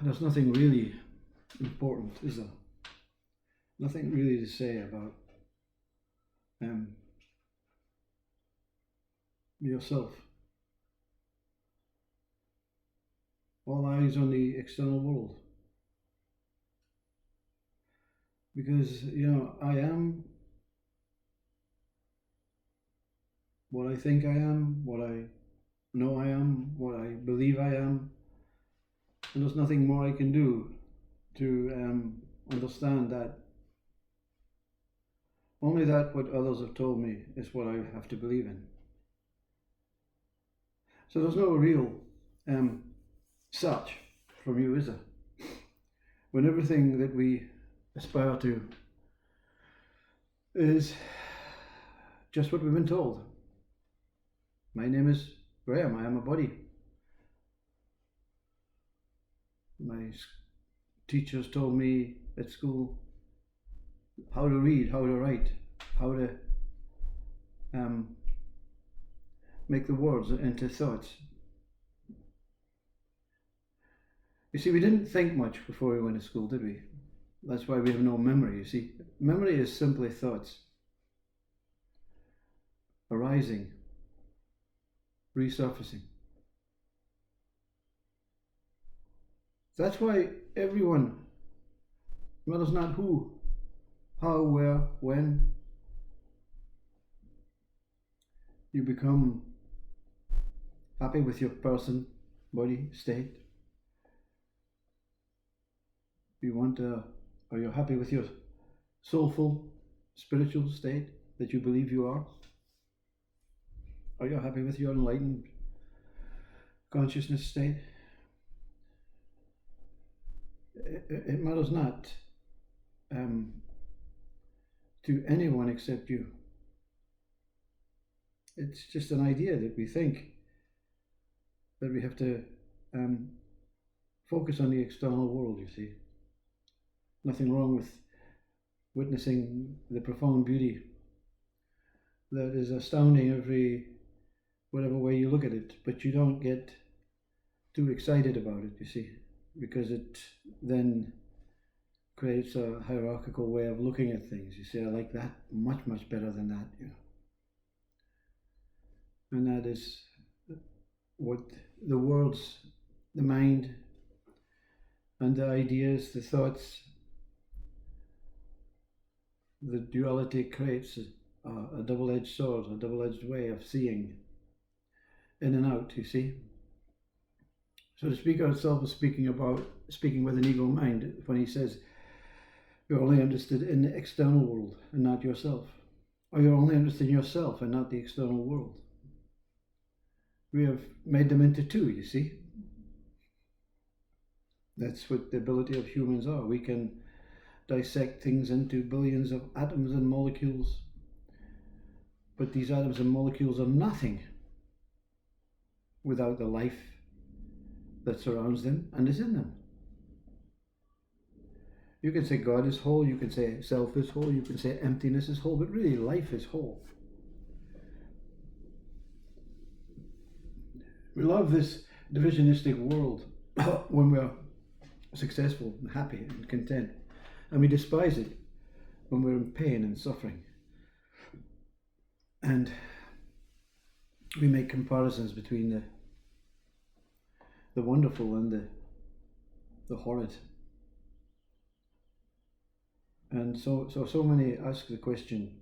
there's nothing really important, is there? Nothing really to say about um, yourself. All eyes on the external world. Because, I am what I think I am, what I know I am, what I believe I am, and there's nothing more I can do to understand that. Only that what others have told me is what I have to believe in. So there's no real search from you, is there? When everything that we aspire to is just what we've been told. My name is Graham, I am a body. My teachers told me at school how to read, how to write, how to make the words into thoughts. You see, we didn't think much before we went to school, did we? That's why we have no memory, you see. Memory is simply thoughts arising, resurfacing. That's why everyone matters not who, how, where, when. You become happy with your person, body, state. Are you happy with your soulful, spiritual state that you believe you are? Are you happy with your enlightened consciousness state? It matters not to anyone except you. It's just an idea that we think that we have to focus on the external world, you see. Nothing wrong with witnessing the profound beauty that is astounding every whatever way you look at it, but you don't get too excited about it, you see, because it then creates a hierarchical way of looking at things. You say, I like that much, much better than that, And that is what the words, the mind, and the ideas, the thoughts, the duality creates a double-edged sword, a double-edged way of seeing in and out, you see. So the speaker itself is speaking with an ego mind when he says you're only interested in the external world and not yourself. Or you're only interested in yourself and not the external world. We have made them into two, you see. That's what the ability of humans are. We can dissect things into billions of atoms and molecules, but these atoms and molecules are nothing without the life that surrounds them and is in them. You can say God is whole, you can say self is whole, you can say emptiness is whole, but really life is whole. We love this divisionistic world when we're successful and happy and content, and we despise it when we're in pain and suffering. And we make comparisons between the wonderful and the horrid. And so many ask the question,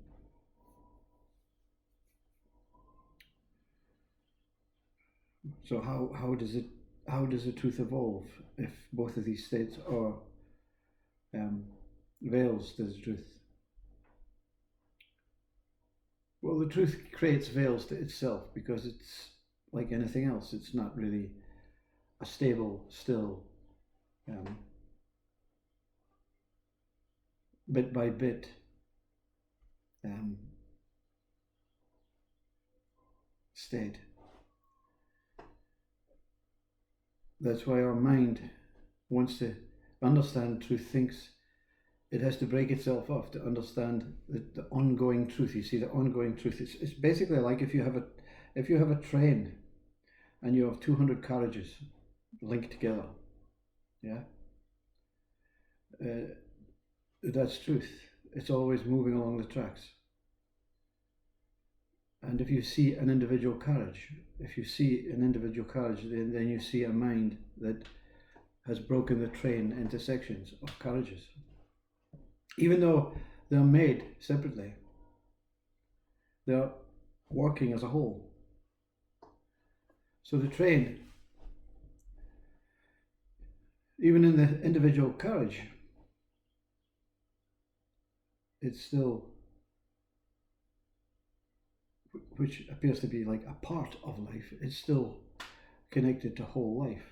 so how does the truth evolve if both of these states are veils to the truth? Well, the truth creates veils to itself because it's like anything else. It's not really a stable, still, bit by bit state. That's why our mind wants to understand truth, thinks it has to break itself off to understand the ongoing truth. You see, the ongoing truth. It's basically like if you have a train and you have 200 carriages linked together, Yeah, that's truth. It's always moving along the tracks. And if you see an individual carriage, then you see a mind that has broken the train into sections of carriages. Even though they're made separately, they're working as a whole. So the train, even in the individual carriage, it's still, which appears to be like a part of life, it's still connected to whole life.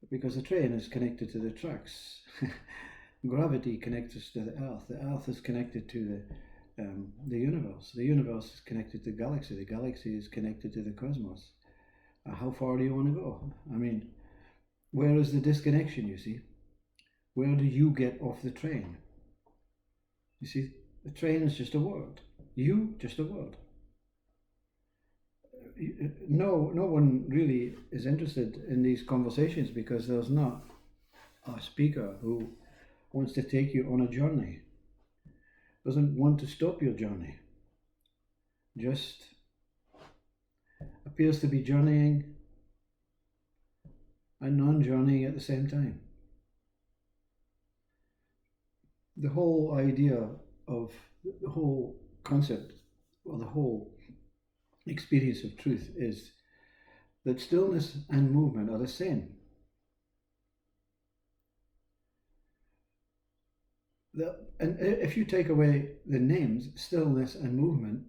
Because the train is connected to the tracks. Gravity connects us to the earth. The earth is connected to the universe. The universe is connected to the galaxy. The galaxy is connected to the cosmos. How far do you want to go? I mean, where is the disconnection, you see? Where do you get off the train? You see, the train is just a word. You, just a word. No one really is interested in these conversations because there's not a speaker who wants to take you on a journey, doesn't want to stop your journey, just appears to be journeying and non-journeying at the same time. The whole idea of the whole concept, or the whole experience of truth, is that stillness and movement are the same. And if you take away the names, stillness and movement,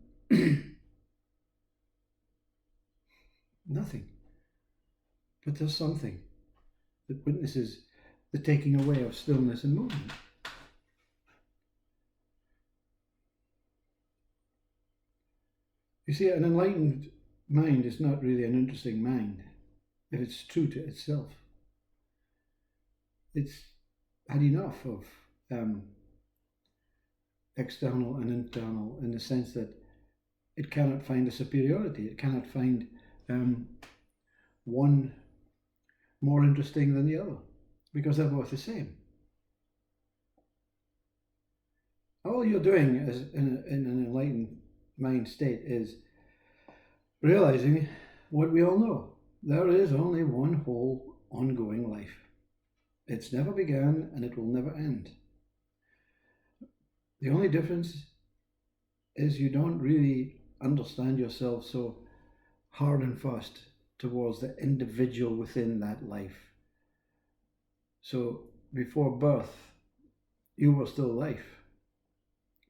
nothing. But there's something that witnesses the taking away of stillness and movement. You see, an enlightened mind is not really an interesting mind if it's true to itself. It's had enough of external and internal, in the sense that it cannot find a superiority. It cannot find one more interesting than the other, because they're both the same. All you're doing is in an enlightened mind state is realizing what we all know. There is only one whole ongoing life. It's never began and it will never end. The only difference is you don't really understand yourself so hard and fast towards the individual within that life. So before birth, you were still life.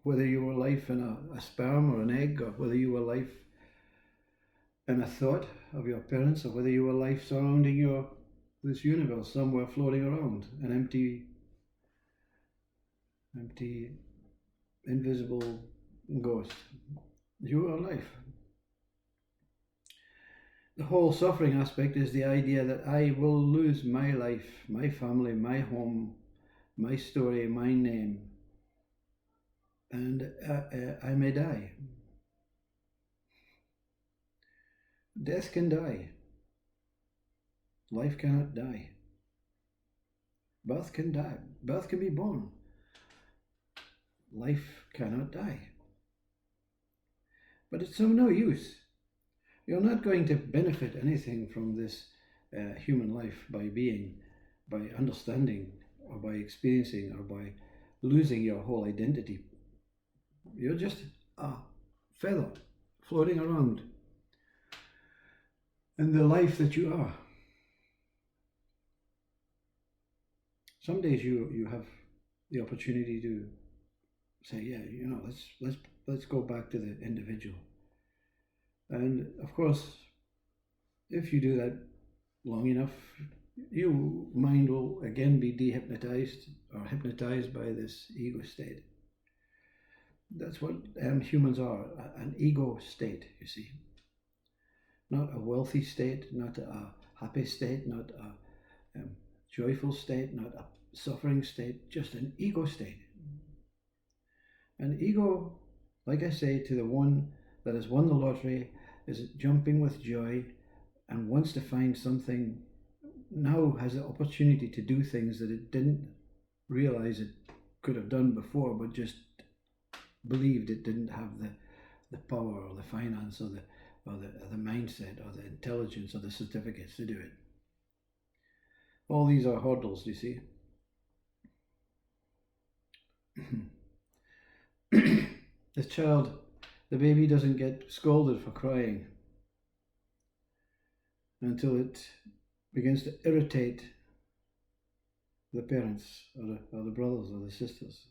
Whether you were life in a sperm or an egg, or whether you were life in a thought of your parents, or whether you were life surrounding this universe somewhere floating around, an empty, invisible ghost. You are life. The whole suffering aspect is the idea that I will lose my life, my family, my home, my story, my name, and I may die. Death can die. Life cannot die. Birth can die. Birth can be born. Life cannot die. But it's of no use. You're not going to benefit anything from this human life by understanding, or by experiencing, or by losing your whole identity. You're just a feather floating around in the life that you are. Some days you have the opportunity to say, yeah, let's go back to the individual. And of course, if you do that long enough, your mind will again be dehypnotized or hypnotized by this ego state. That's what humans are, an ego state, you see. Not a wealthy state, not a happy state, not a joyful state, not a suffering state, just an ego state. An ego, like I say, to the one that has won the lottery, is jumping with joy and wants to find something now has the opportunity to do things that it didn't realize it could have done before, but just believed it didn't have the power or the finance or the mindset or the intelligence or the certificates to do it. All these are hurdles, you see. The baby doesn't get scolded for crying until it begins to irritate the parents or the brothers or the sisters.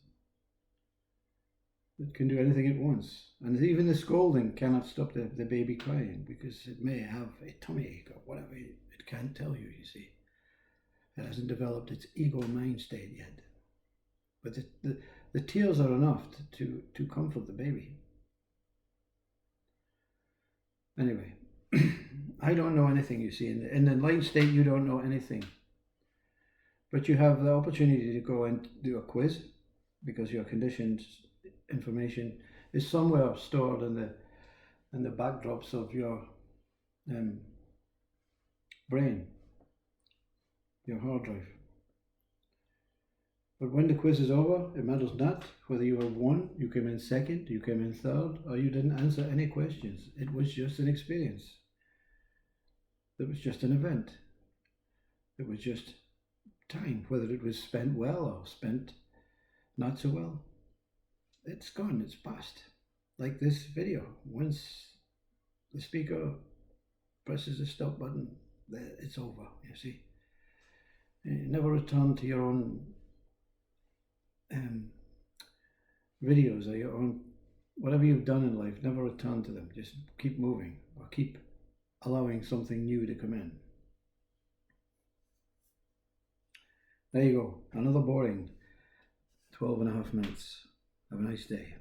It can do anything it wants. And even the scolding cannot stop the baby crying, because it may have a tummy ache or whatever. It can't tell you, you see. It hasn't developed its ego mind state yet. But the tears are enough to comfort the baby. Anyway, I don't know anything, you see. In the enlightened state, you don't know anything. But you have the opportunity to go and do a quiz, because your conditioned information is somewhere stored in the backdrops of your brain, your hard drive. But when the quiz is over, it matters not whether you have won, you came in second, you came in third, or you didn't answer any questions. It was just an experience. It was just an event. It was just time, whether it was spent well or spent not so well. It's gone, it's past. Like this video, once the speaker presses the stop button, it's over, you see. You never return to your own videos or your own, whatever you've done in life, never return to them. Just keep moving, or keep allowing something new to come in. There you go, another boring 12 and a half minutes. Have a nice day.